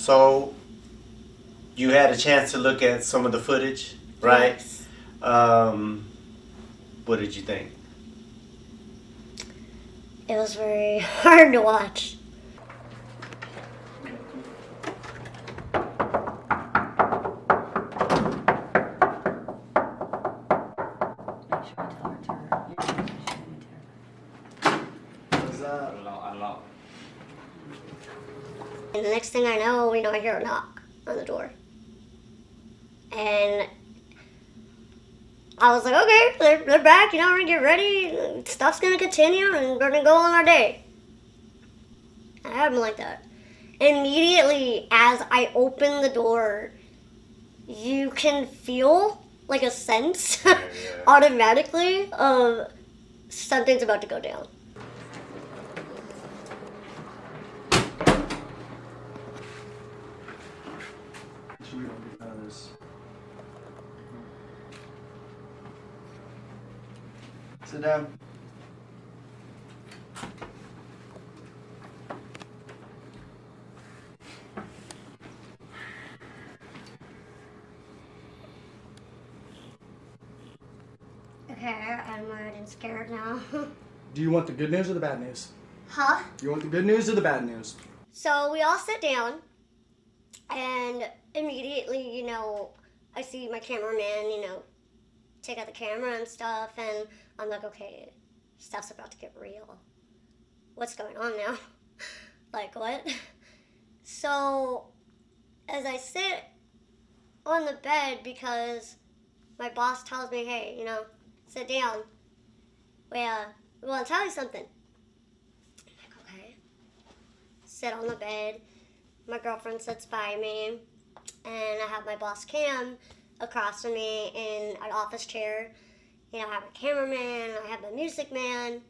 So you had a chance to look at some of the footage, right? Yes. What did you think? It was very hard to watch. And the next thing I know, I hear a knock on the door. And I was like, okay, they're back, we're gonna get ready, stuff's gonna continue, and we're gonna go on our day. I happened like that. Immediately, as I open the door, you can feel like a sense automatically of something's about to go down. Sit down. Okay, I'm worried and scared now. Do you want the good news or the bad news? Huh? You want the good news or the bad news? So we all sit down, and immediately, I see my cameraman, take out the camera and stuff, and I'm like, okay, stuff's about to get real. What's going on now? Like, what? So, as I sit on the bed, because my boss tells me, hey, sit down. We want to tell you something. I'm like, okay. Sit on the bed. My girlfriend sits by me, and I have my boss Cam across from me in an office chair. I have a cameraman, I have the music man.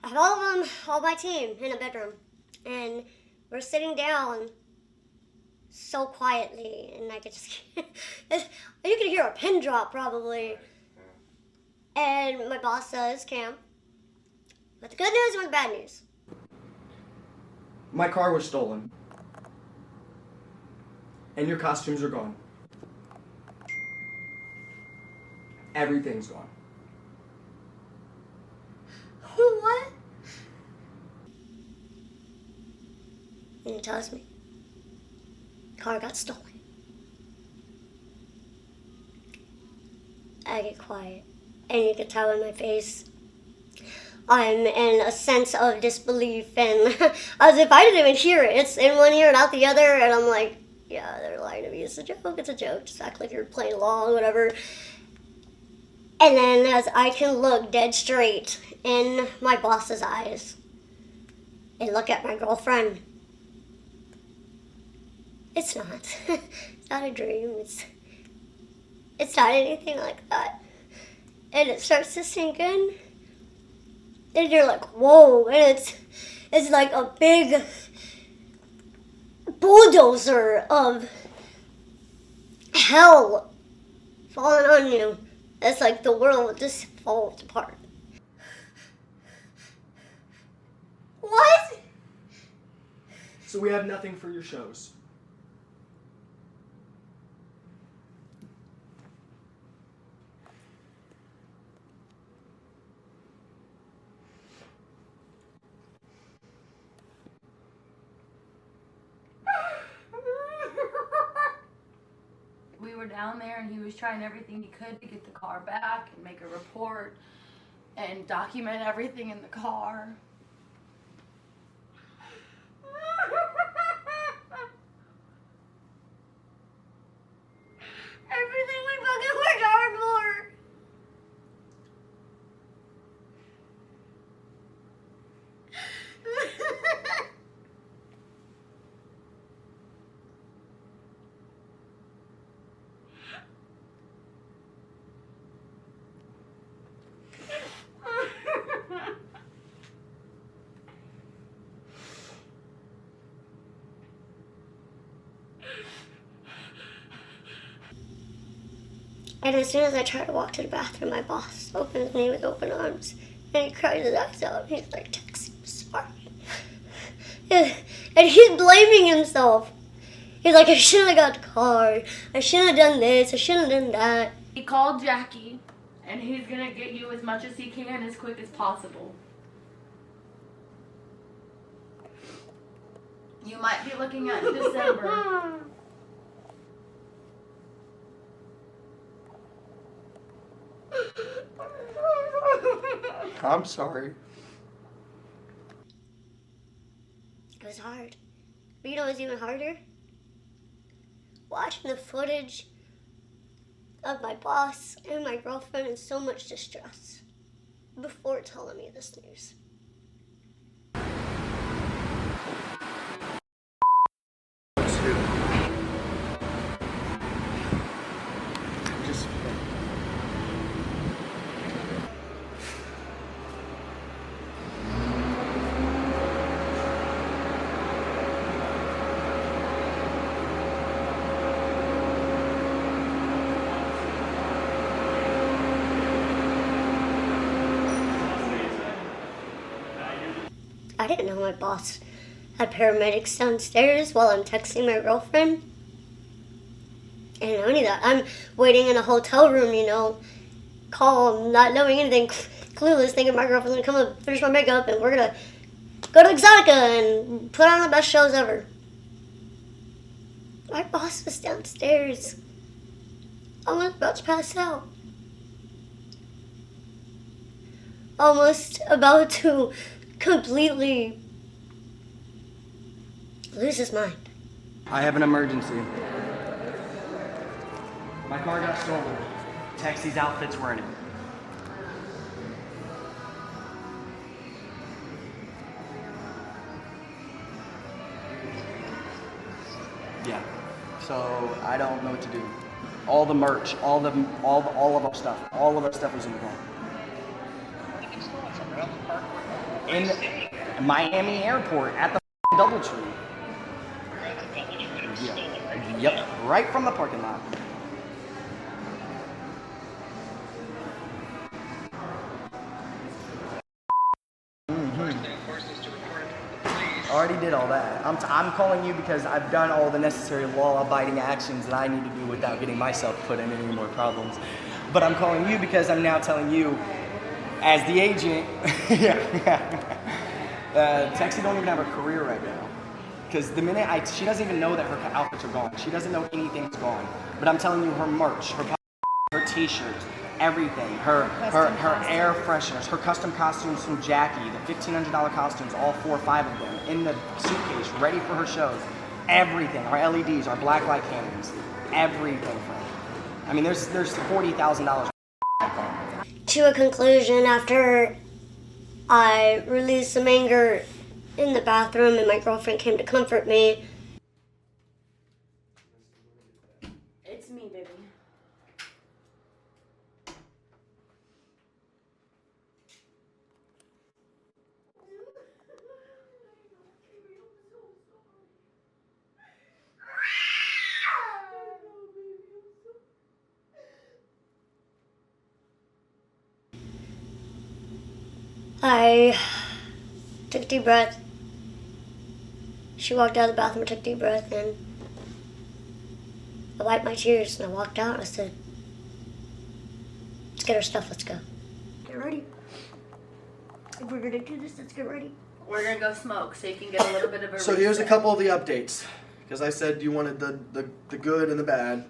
I have all of them, all my team in a bedroom. And we're sitting down so quietly, and I could just, you could hear a pin drop probably. And my boss says, Cam, with the good news or the bad news? My car was stolen. And your costumes are gone. Everything's gone. What? And he tells me, car got stolen. I get quiet, and you can tell in my face, I'm in a sense of disbelief, and as if I didn't even hear it. It's in one ear and out the other, and I'm like, yeah, they're lying to me. It's a joke. Just act like you're playing along, whatever. And then as I can look dead straight in my boss's eyes and look at my girlfriend, it's not. It's not a dream. It's not anything like that. And it starts to sink in. And you're like, whoa. And it's like a big bulldozer of hell falling on you. It's like the world just falls apart. What? So we have nothing for your shows. We were down there and he was trying everything he could to get the car back and make a report and document everything in the car. Everything we fucking worked hard for. And as soon as I try to walk to the bathroom, my boss opens me with open arms, and he cries his eyes out. He's like, Texie, I'm sorry. And he's blaming himself. He's like, I shouldn't have got the car. I shouldn't have done this. I shouldn't have done that. He called Jackie, and he's gonna get you as much as he can as quick as possible. You might be looking at December. I'm sorry. It was hard. But you know what was even harder? Watching the footage of my boss and my girlfriend in so much distress before telling me this news. I didn't know my boss had paramedics downstairs while I'm texting my girlfriend. I didn't know any of that. I'm waiting in a hotel room, you know, calm, not knowing anything, clueless, thinking my girlfriend's gonna come and finish my makeup and we're gonna go to Exotica and put on the best shows ever. My boss was downstairs. Almost about to pass out. Almost about to completely lose his mind. I have an emergency. My car got stolen. Texie's outfits were in it. Yeah. So I don't know what to do. All the merch, all of our stuff was in the car. In Miami Airport at the DoubleTree. Yeah. Yep, right from the parking lot. Already did all that. I'm calling you because I've done all the necessary law-abiding actions that I need to do without getting myself put in any more problems. But I'm calling you because I'm now telling you, as the agent, Texie don't even have a career right now. Because the minute she doesn't even know that her outfits are gone. She doesn't know anything's gone. But I'm telling you, her merch, her t-shirts, everything, her air fresheners, her custom costumes from Jackie, the $1,500 costumes, all 4 or 5 of them, in the suitcase, ready for her shows. Everything, our LEDs, our black light cannons, everything from her. I mean, there's $40,000. To a conclusion, after I released some anger in the bathroom and my girlfriend came to comfort me. It's me, baby. I took a deep breath. She walked out of the bathroom, took a deep breath, and I wiped my tears and I walked out and I said, let's get our stuff, let's go. Get ready. If we're gonna do this, let's get ready. We're gonna go smoke so you can get a little bit of a So here's a reset. couple of the updates. Because I said you wanted the good and the bad.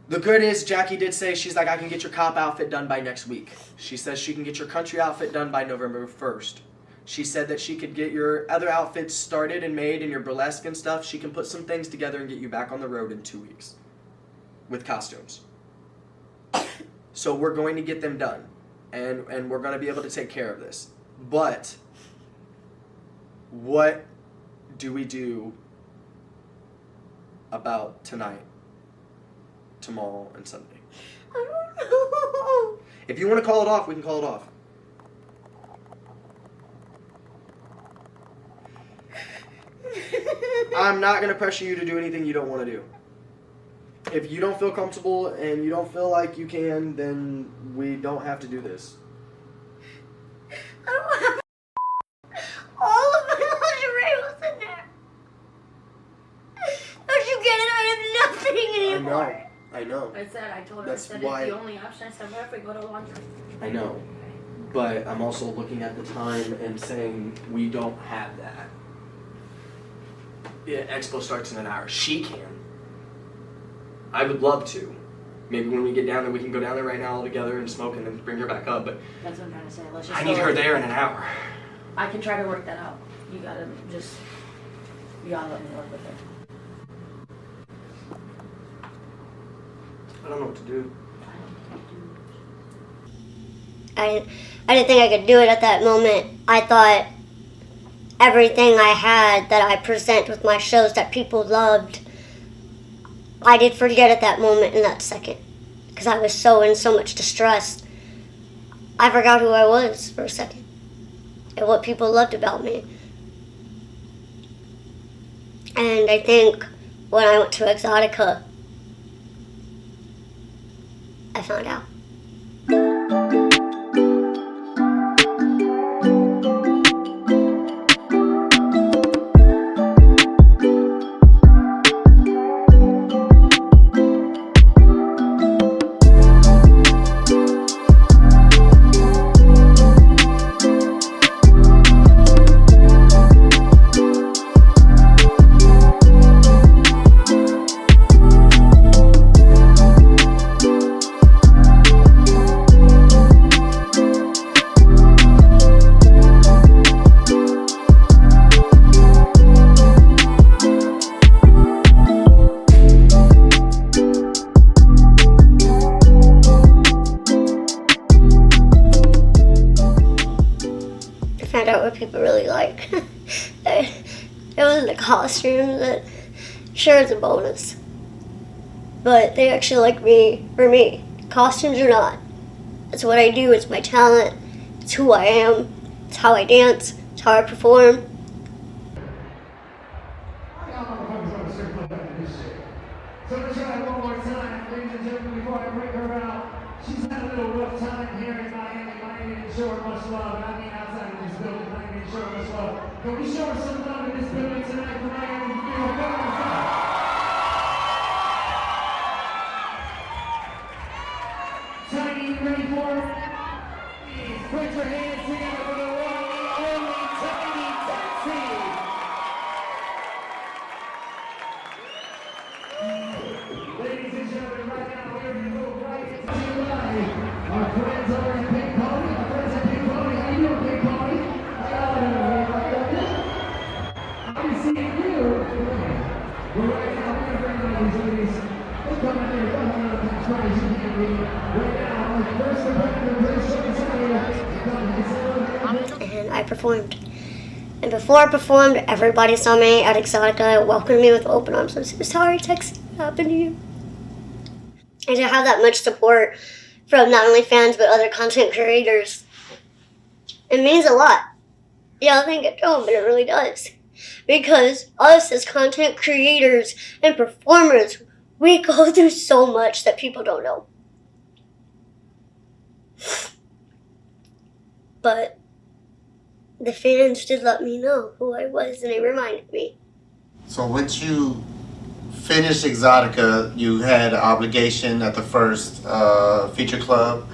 The good is Jackie did say, she's like, I can get your cop outfit done by next week. She says she can get your country outfit done by November 1st. She said that she could get your other outfits started and made and your burlesque and stuff. She can put some things together and get you back on the road in 2 weeks with costumes. So we're going to get them done. And we're going to be able to take care of this. But what do we do about tonight, tomorrow, and Sunday? I don't know. If you want to call it off, we can call it off. I'm not going to pressure you to do anything you don't want to do. If you don't feel comfortable and you don't feel like you can, then we don't have to do this. I don't have all of my lingerie was in there. There's paying for it. I know. I told her, That's it's why- the only option. I said, what if we go to laundry? I know. But I'm also looking at the time and saying we don't have that. Yeah, Expo starts in an hour. She can. I would love to. Maybe when we get down there, we can go down there right now all together and smoke and then bring her back up. But That's what I'm trying to say. Let's just I need go her with there it. in an hour. I can try to work that out. You gotta let me work with it. I don't know what to do. I didn't think I could do it at that moment. I thought everything I had that I present with my shows that people loved, I did forget at that moment in that second. Because I was so in so much distress. I forgot who I was for a second. And what people loved about me. And I think when I went to Exotica, I found out. Found out what people really like. It wasn't the costumes, that sure it's a bonus. But they actually like me for me. Costumes or not. It's what I do, it's my talent, it's who I am, it's how I dance, it's how I perform. So let's try it one more time, ladies and gentlemen, before I break her out. She's had a little rough time here in Miami. Miami didn't show her much love, and I mean outside of this building, Miami didn't show her much love. Can we show her some love in this building tonight for Miami? Tiny, you ready for it? Please put your hands together for the one and only Tiny Texie. Ladies and gentlemen, right now we're going to go right into live. Our friends are at Big Party. Our friends at Big Party. How you doing, Big Party? How y'all doing? I'm seeing you. Well, right now we're going to bring all these ladies. They come in here. Don't have to try as you can be. Right now, our first competitor, please show us how And I performed. And before I performed, everybody saw me at Exotica, welcomed me with open arms. I'm so sorry, Texie, what happened to you? And to have that much support from not only fans, but other content creators, it means a lot. Yeah, I think it don't, but it really does. Because us as content creators and performers, we go through so much that people don't know. But the fans did let me know who I was, and they reminded me. So once you finished Exotica, you had an obligation at the first feature club.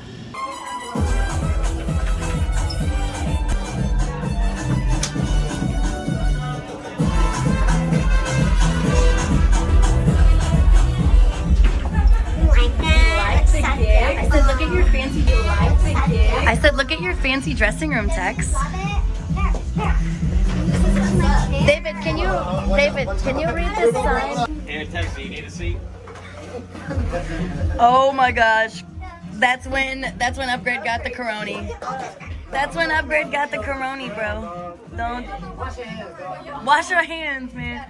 I said, look at your fancy dressing room, Tex. David, can you read this sign? Hey, Texie, you need a seat? Oh my gosh. That's when Upgrade got the Coroni. That's when Upgrade got the Coroni, bro. Don't wash your hands, man.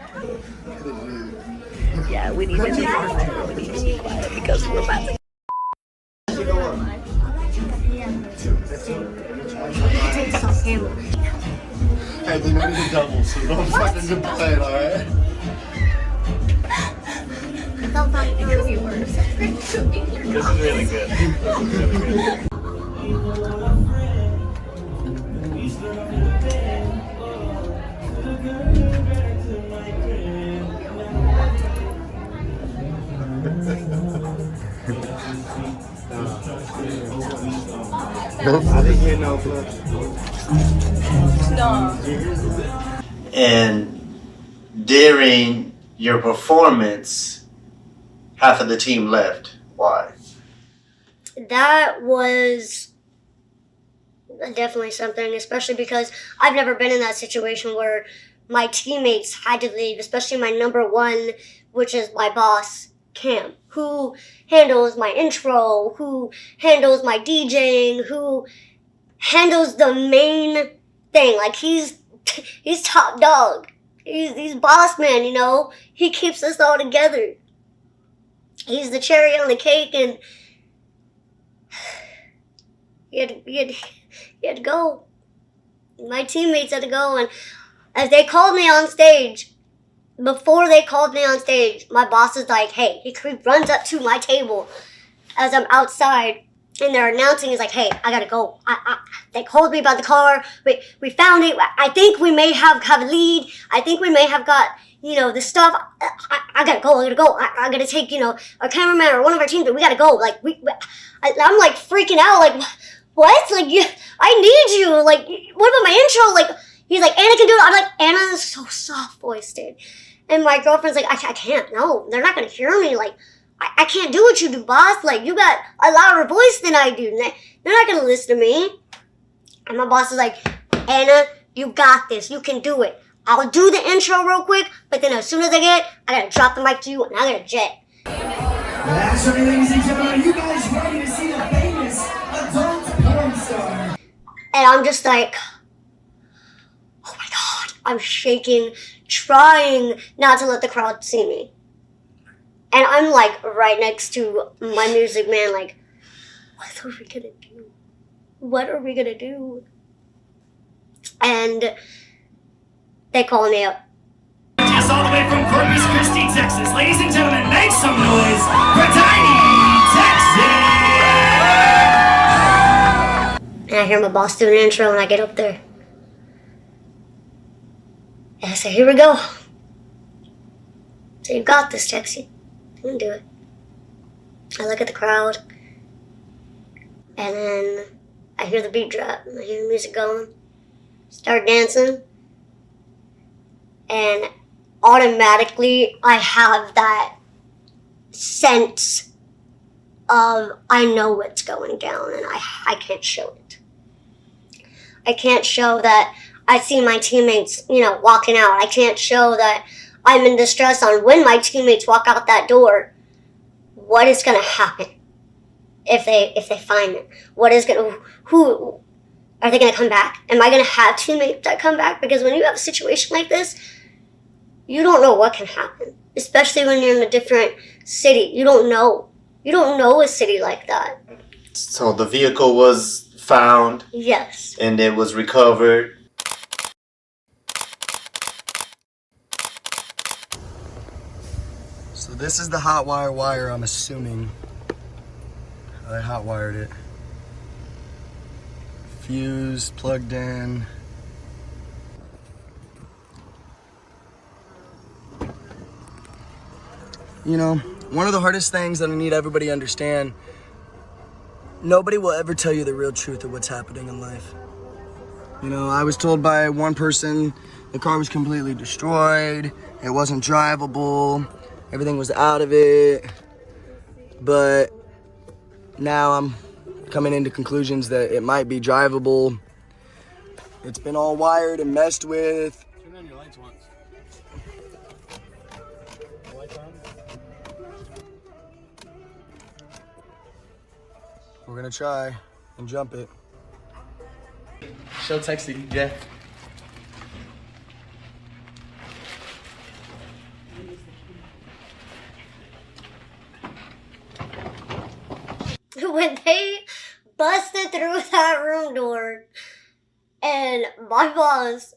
Yeah, we need to be quiet because we're about to. Hey, they don't need a double, so don't fucking complain, alright? This is really good. This is really good. I didn't hear no flips. And during your performance, half of the team left. Why? That was definitely something, especially because I've never been in that situation where my teammates had to leave, especially my number one, which is my boss, Cam, who handles my intro, who handles my DJing, who handles the main thing. Like, he's top dog. He's boss man, you know? He keeps us all together. He's the cherry on the cake, and he had to go. My teammates had to go, and as they called me on stage, before they called me on stage, my boss is like, hey, he runs up to my table as I'm outside, and they're announcing, he's like, hey, I gotta go. They called me about the car. We found it. I think we may have a lead. I think we may have got, you know, the stuff. I gotta go. I gotta take, you know, our cameraman or one of our teams, but we gotta go. Like, I'm like freaking out. Like, what? Like, I need you. Like, what about my intro? Like, he's like, Anna can do it. I'm like, Anna is so soft voiced, dude. And my girlfriend's like, I can't. No, they're not gonna hear me. Like, I can't do what you do, boss. Like, you got a louder voice than I do. They're not gonna listen to me. And my boss is like, Anna, you got this. You can do it. I'll do the intro real quick, but then as soon as I gotta drop the mic to you, and I gotta jet. That's right, ladies and gentlemen. Are you guys ready to see the famous adult porn star? And I'm just like, oh my God. I'm shaking, trying not to let the crowd see me. And I'm like right next to my music man, like, what are we gonna do? What are we gonna do? And they call me up. Yes, all the way from Corpus Christi, Texas. Ladies and gentlemen, make some noise for Tiny Texie! And I hear my boss do an intro, and I get up there. And I say, here we go. So you got this, Texie. You can do it. I look at the crowd, and then I hear the beat drop, and I hear the music going. Start dancing, and automatically I have that sense of I know what's going down, and I can't show it. I can't show that I see my teammates, you know, walking out. I can't show that I'm in distress on when my teammates walk out that door. What is going to happen if they find it? Who are they going to come back? Am I going to have teammates that come back? Because when you have a situation like this, you don't know what can happen, especially when you're in a different city. You don't know. You don't know a city like that. So the vehicle was found. Yes. And it was recovered. So this is the hot wire, I'm assuming. I hot wired it. Fuse plugged in. You know, one of the hardest things that I need everybody to understand, nobody will ever tell you the real truth of what's happening in life. You know, I was told by one person the car was completely destroyed, it wasn't drivable, everything was out of it, but now I'm coming into conclusions that it might be drivable. It's been all wired and messed with. Turn on your lights once. The lights on? We're gonna try and jump it. Show Texie, Jeff. When they busted through that room door and my boss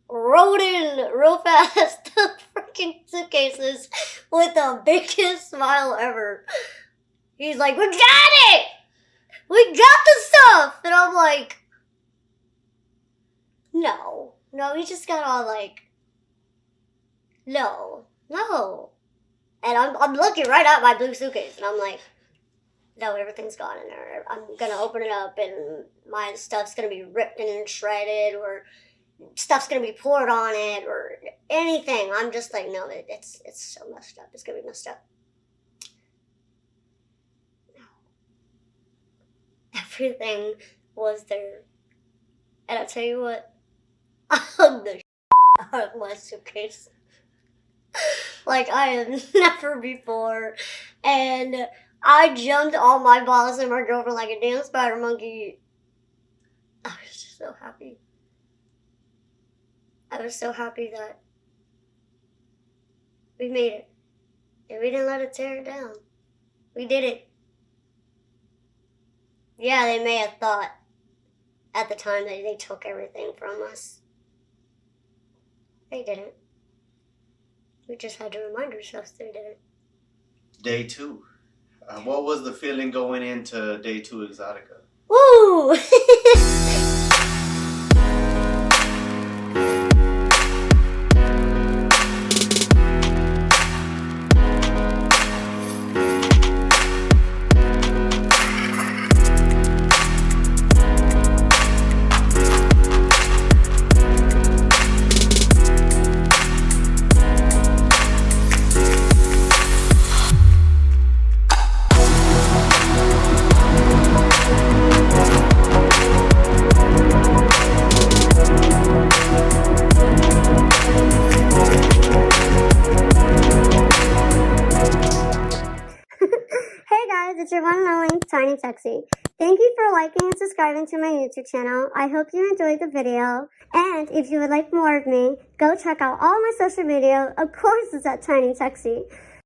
rode in real fast the freaking suitcases with the biggest smile ever. He's like, we got it! We got the stuff! And I'm like, no, he just got all like, no. And I'm looking right at my blue suitcase and I'm like, no, everything's gone in there. I'm gonna open it up and my stuff's gonna be ripped and shredded, or stuff's gonna be poured on it, or anything. I'm just like, no, it's so messed up. It's gonna be messed up. No. Everything was there. And I'll tell you what, I hung the out of my suitcase like I have never before. And I jumped on my boss and my girlfriend like a damn spider monkey. I was just so happy. I was so happy that we made it. And we didn't let it tear it down. We did it. Yeah, they may have thought at the time that they took everything from us. They didn't. We just had to remind ourselves they didn't. Day 2. What was the feeling going into day 2 Exotica? Woo! It's your one and only Tiny Texie. Thank you for liking and subscribing to my YouTube channel. I hope you enjoyed the video. And if you would like more of me, go check out all my social media. Of course, it's at Tiny Texie.